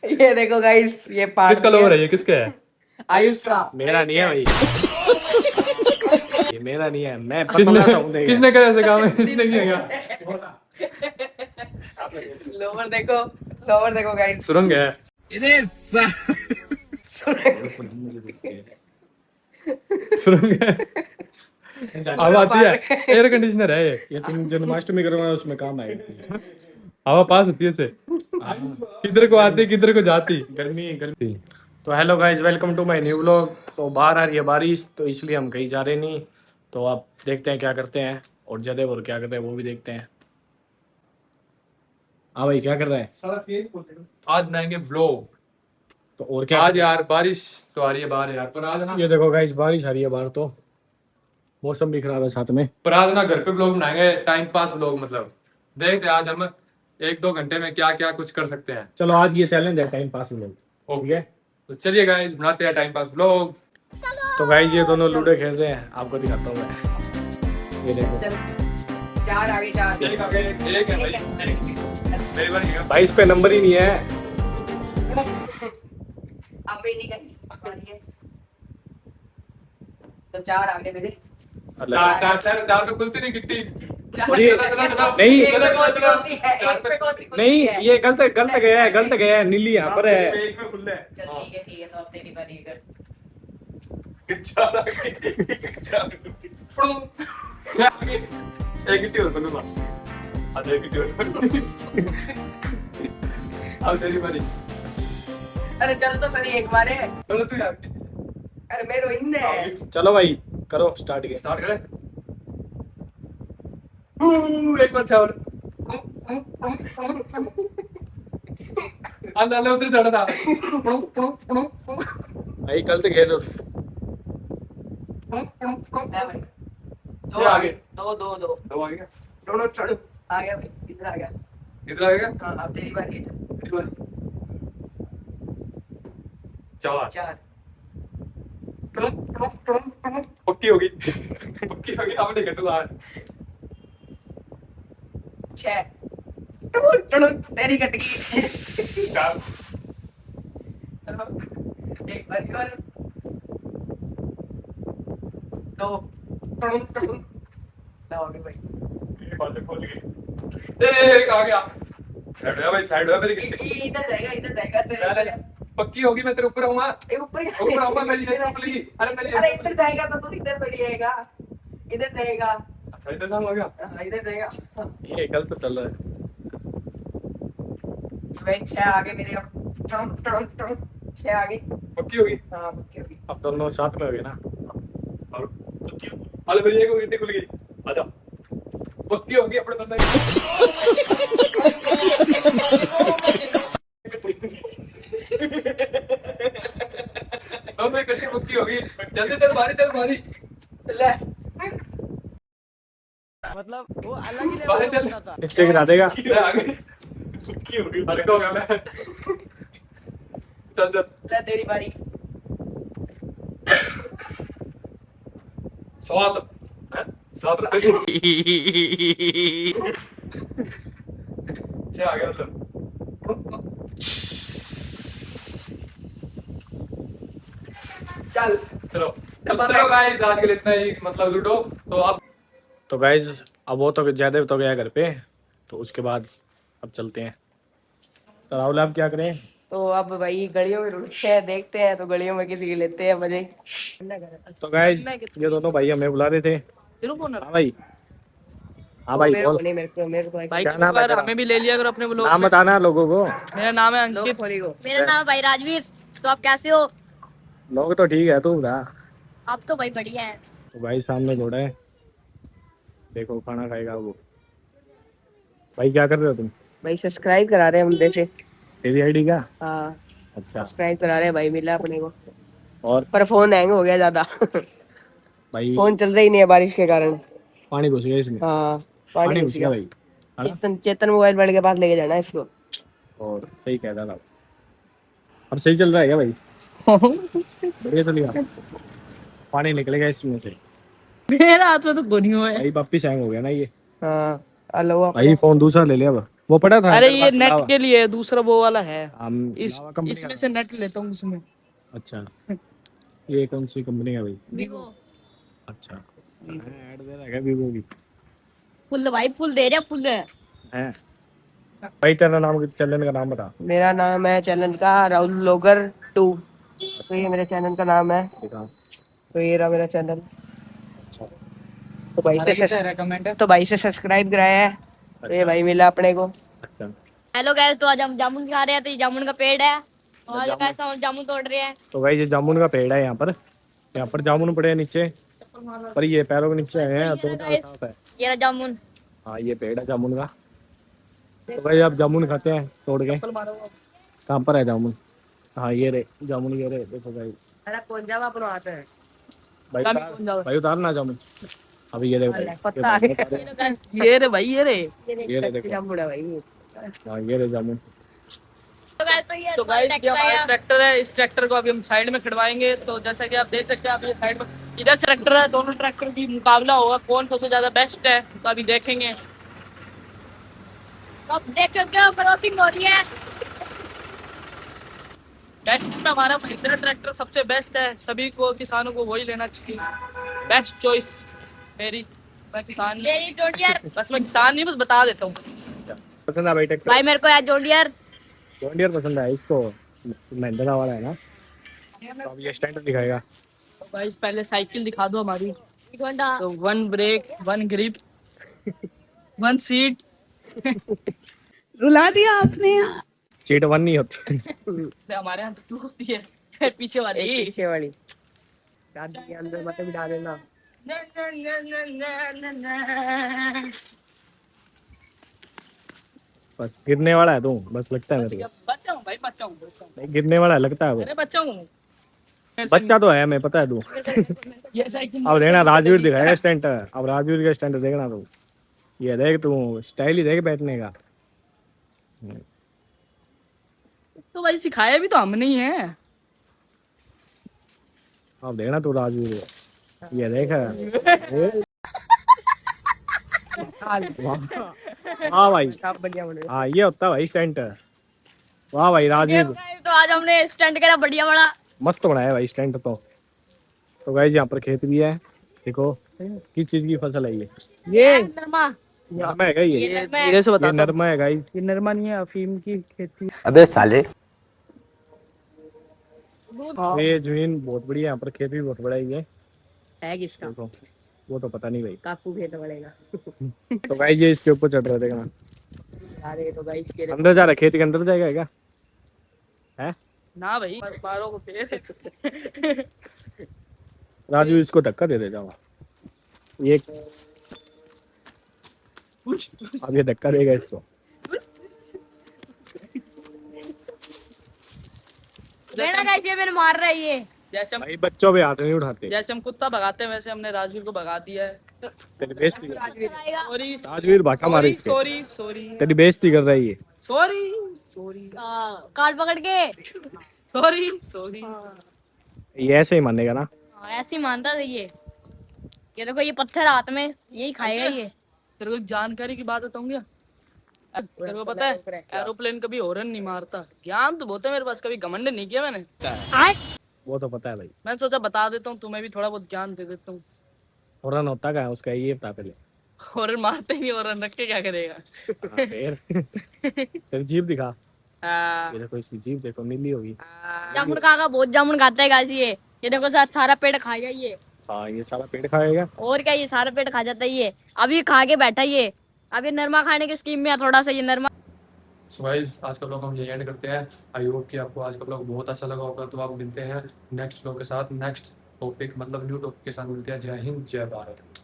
ये देखो गाइस, ये पार्ट किसका लोवर है ये? किसका है? आयुष का। मेरा नहीं है भाई, ये मेरा नहीं है, मैं पतला सा हूं। किसने कहा ऐसे काम है? इसने किया क्या? लोवर देखो, लोवर देखो गाइस। सुरंग है। सुरंग है। हवा आती है, एयर कंडीशनर है ये तुम जन्माष्टमी करवाओ उसमें काम आएगा। हवा पास होती है इससे, किधर को आती किधर को जाती। गर्मी गर्मी। तो hello guys, welcome to my new vlog. तो बाहर आ रही है बारिश, तो इसलिए हम कहीं जा रहे नहीं। तो आप देखते हैं क्या करते हैं, और जदेव और क्या कर रहे हैं वो भी देखते हैं। हाँ भाई, क्या कर रहा है? आज बनाएंगे व्लॉग। तो और क्या आज यार बारिश तो आ रही है बाहर यार, पर आज ना, ये देखो गाइस, बारिश आ रही है बाहर, तो मौसम भी खराब है साथ में। पर आज ना घर पे व्लॉग बनाएंगे, टाइम पास व्लॉग। मतलब देखते हैं आज हम 1-2 घंटे में क्या क्या कुछ कर सकते हैं। चलो आज ये चैलेंज है, टाइम पास में। ठीक है, तो चलिए गाइस बनाते हैं टाइम पास व्लॉग। तो गाइस ये दोनों लूडो खेल रहे हैं, आपको दिखाता हूँ मैं। ये देखो चार आगे, चार एक है भाई, मेरी बारी है। भाई, इस पे नंबर ही नहीं है। अब मेरी गाइस बारी है। तो चार आगे मेरे। चार चार चार चार पे खुलती नहीं गिट्टी। और ये नहीं एक पे कौन सी खुलती है? एक पे कौन सी खुलती नहीं, है? ये गलत गलत गया है, गलत गया है। नीली यहाँ पर है। एक में खुल है। चल ठीक है, तो अब तेरी बारी है। चार आगे, चार गिट्टी। चार आगे, एक गिट्टी और खुलूंगा। आज एक गिट्टी और। अब तेरी बारी। अरे चल तो सही एक बार है। चलो तू यार, अरे मेरो इन है। चलो भाई, करो स्टार्ट। के स्टार्ट करें। एक बार चावल अंदर उधर चढ़ा था। भाई गलत खेल रहे हो। दो आगे, दो दो दो दो आ गया, दोनों चढ़ो। आ गया भाई, इधर आ गया। इधर आ गया। हाँ अब तेरी बारी है। तेरी बारी। चार चार पक्की होगी, पक्की होगी। अब नहीं कटूंगा। छह तेरी कट गई। एक बारी और। दो हो गए भाई। खोल गई। एक आ गया। साइड है भाई, साइड है मेरी गिट्टी। इधर जाएगा, इधर जाएगा तेरे। पक्की होगी, मैं तेरे ऊपर आऊंगा। ऊपर ऊपर आऊंगा, मेरी ये खुलेगी। अरे मेरी अरे इधर जाएगा तो तू इधर बैठ जाएगा। इधर जाएगा। अच्छा इधर जाऊंगा क्या? हाँ, इधर जाएगा। ये गलत चल रहा है। भाई छह आगे मेरे। अब छह आगे। पक्की होगी। हाँ पक्की होगी। अब दोनों साथ में हो गए ना। और पक्की होगी। अरे मेरी एक गिट्टी खुल गई। आजा, पक्की होगी अपने बंदा। दोनों एक कच्ची पक्की होगी। जल्दी चल बारी, चल बारी। ले मतलब वो अलग ही बाहर लेवल चल। का था। नीचे गिरा देगा। आगे पक्की होगी। हल्का हो गया मैं। चल चल। ले तेरी बारी। सात हैं? 7 रुपए छह आ गया मतलब। चल चलो चलो गाइस, आज के लिए इतना ही। मतलब लूडो तो आप। तो गाइज अब वो तो ज्यादा तो गया घर पे, तो उसके बाद अब चलते हैं। तो राहुल आप क्या करें? तो अब भाई गलियों में रुकते हैं, देखते हैं तो गलियों में किसी की लेते हैं मजे। तो गाइज ये दोनों भाई हमें बुला रहे थे। हाँ भाई, हाँ भाई बोल। नहीं मेरे को भाई क्या नाम है तेरा? हमें भी ले लिया करो अपने ब्लॉग नाम में। बताना लोगों को। मेरा नाम है अंकित। मेरा नाम है भाई राजवीर। तो आप कैसे हो? लोग तो ठीक है, तू बता। आप तो भाई बढ़िया है। तो भाई सामने घोड़ा है, देखो खाना खाएगा वो। भाई क्या कर रहे हो तुम? भाई सब्सक्राइब करा रहे हैं हम जैसे। तेरी आईडी क्या? हाँ अच्छा। सब्सक्राइब करा रहे हैं भाई, मिला अपने को। और पर फोन हैंग हो गया ज्यादा। भाई फोन चल रही नहीं है बारिश के कारण। पानी घुस गया इसमें। हाँ पानी पानी घुस गया भाई। हाँ? चेतन मोबाइल वाले के पास लेके जाना है इसको। और सही कह रहा था। अब सही चल रहा है क्या भाई? बढ़िया चलेगा। पानी निकलेगा इसमें से। मेरा हाथ में तो गोनियो है। भाई वापिस हैंग हो गया ना ये। हाँ हेलो भाई फोन दूसरा ले लिया अब। वो पड़ा था अरे मेरे ये पास नेट लावा। के लिए है, दूसरा वो वाला है। इस लावा कंपनी इसमें का। से नेट लेता हूँ उसमें। अच्छा, ये कौन सी कंपनी है भाई? वीवो। अच्छा, ऐड दे रहा है वीवो की? फुल भाई, फुल दे रहे हैं, फुल है। है भाई, तेरा नाम, चैनल का नाम बता। मेरा नाम है चैनल का राहुल व्लॉगर 2। तो ये मेरे चैनल का नाम है। दिखा। तो ये रहा मेरा चैनल। अच्छा तो भाई से सब्सक्राइब कराया है। तो ये भाई मिला अपने को। अच्छा। हेलो गाइस, तो आज हम जामुन खा रहे हैं। तो ये जामुन का पेड़ है और गाइस हम जामुन तोड़ रहे हैं। तो भाई ये जामुन का पेड़ है, यहाँ पर जामुन पड़े हैं नीचे, पर ये पैरों के नीचे आए हैं, तो साफ है। ये रहा जामुन। हाँ, ये पेड़ है जामुन का। तो भाई आप जामुन खाते हैं तोड़ के? कहाँ पर है जामुन? हाँ, ये रे जामुन, ये रे, देखो भाई। अरे कौन जावा अपनो आते हैं। भाई उतारना जामुन। अभी ये देखो पत्ता आ गया। ये रे भाई, ये रे। ये रे देखो। जामुन है भाई। हाँ, ये रे जामुन। तो गाइस तो ये तो गाइस ये ट्रैक्टर हमारा है। ट्रैक्टर है। इस ट्रैक्टर को अभी हम साइड में खड़वाएंगे। तो जैसा कि आप देख सकते हैं, आप ये साइड में इधर से ट्रैक्टर है, दोनों ट्रैक्टर की मुकाबला होगा कौन सबसे ज्यादा बेस्ट है। तो अभी देखेंगे। तो आप देख सकते हो क्रॉसिंग हो रही है। बेस्ट में हमारा महिंद्रा ट्रैक्टर सबसे बेस्ट है। सभी को, किसानों को वही लेना चाहिए। बेस्ट चॉइस मेरी। मैं किसान नहीं, मेरी जोड़ियर बस मैं किसान नहीं, बस बता देता हूँ। पसंद है भाई ट्रैक्टर? भाई, मेरे को यार जोड़ियर। जॉन डियर पसंद है इसको, महिंद्रा वाला है ना। तो अब ये स्टैंड दिखाएगा। तो भाई पहले साइकिल दिखा दो हमारी। एक घंटा। तो 1 ब्रेक, 1 ग्रिप, 1 सीट। रुला दिया आपने। सीट 1 नहीं होती। हमारे यहाँ तो 2 होती है, पीछे वाली। पीछे वाली गाड़ी के अंदर मत बिठा देना। बस गिरने वाला है तू, बस लगता है मेरे को। बच्चा हूँ भाई, बच्चा हूँ। नहीं, गिरने वाला है लगता है वो। अरे बच्चा हूँ। बच्चा तो है, हमें पता है तू। ये साइकिल अब देखना राजवीर दिखाएगा स्टंट। अब राजवीर का स्टंट देखना तू। ये देख तू, स्टाइल ही देख बैठने का। तो भाई सिखाया भी तो हमने ही है। अब देखना तू राजवीर को। ये देख। हाँ भाई, आप बढ़िया बने। हाँ ये होता है भाई स्टंट। वाह भाई राजवीर, तो आज हमने स्टंट करा बढ़िया बड़ा। मस्त बनाया भाई स्टंट तो गाइस यहाँ पर खेत भी है। देखो किस चीज की फसल है ये नरमा। नरमा है क्या ये? ये नरमा है। धीरे से ये बता। नरमा है गाइस। ये नरमा नहीं है, अफीम की खेती। अबे साले। ये जमीन बहुत बढ़िया, यहाँ पर खेत भी बहुत बड़ा ही है किसका? देखो, वो तो पता नहीं भाई। काकू खेत पड़ेगा। तो गाइस ये इसके ऊपर चढ़ रहे थे ना। यार ये तो गाइस के अंदर जा रहा है, खेत के अंदर जाएगा क्या? है ना भाई, बारों को पेड़। राजू, इसको धक्का दे जाओ। ये अब ये धक्का देगा इसको। लेना गाइस, ये मेरे मार रहा है ये। जैसे हम भाई बच्चों पे हाथ नहीं उठाते। जैसे हम कुत्ता भगाते हैं, वैसे हमने राजवीर को भगा दिया है। तेरी बेइज्जती कर आएगा। सॉरी राजवीर भाटा मारे इसके। सॉरी सॉरी तेरी बेइज्जती कर रहा है ये। सॉरी सॉरी कार्ड पकड़ के। Sorry sorry. ये ऐसे ही मानेगा ना। हाँ, ऐसे ही मानता था ये देखो, ये पत्थर हाथ में, यही खाएगा ये। तेरे को एक जानकारी की बात बताऊं क्या? तेरे को पता है एरोप्लेन कभी हॉर्न नहीं मारता। ज्ञान तो बहुत है मेरे पास, कभी घमंड नहीं किया मैंने। वो तो पता है भाई। मैंने सोचा बता देता हूँ, तुम्हें भी थोड़ा बहुत ज्ञान दे देता हूँ। हॉर्न होता क्या है उसका, ये बता पहले। हॉर्न मारते ही नहीं, हॉर्न रख के क्या करेगा? हाँ, फिर तेरी जीभ दिखा। हाँ। ये देखो इसकी जीभ देखो, नीली होगी। जामुन खाएगा, बहुत जामुन खाता है गाइस ये देखो सर, सारा पेड़ खाएगा ये। हाँ, ये सारा पेड़ खाएगा। और क्या, ये सारा पेड़ खा जाता है ये। अभी खा के बैठा ये। अभी नरमा खाने की स्कीम में है थोड़ा सा ये नरमा। सो गाइस, आज का ब्लॉग हम ये एंड करते हैं। आई होप कि आपको आज का ब्लॉग बहुत अच्छा लगा होगा। तो आप मिलते हैं नेक्स्ट ब्लॉग के साथ, नेक्स्ट टॉपिक मतलब न्यू टॉपिक के साथ मिलते हैं। जय हिंद, जय भारत।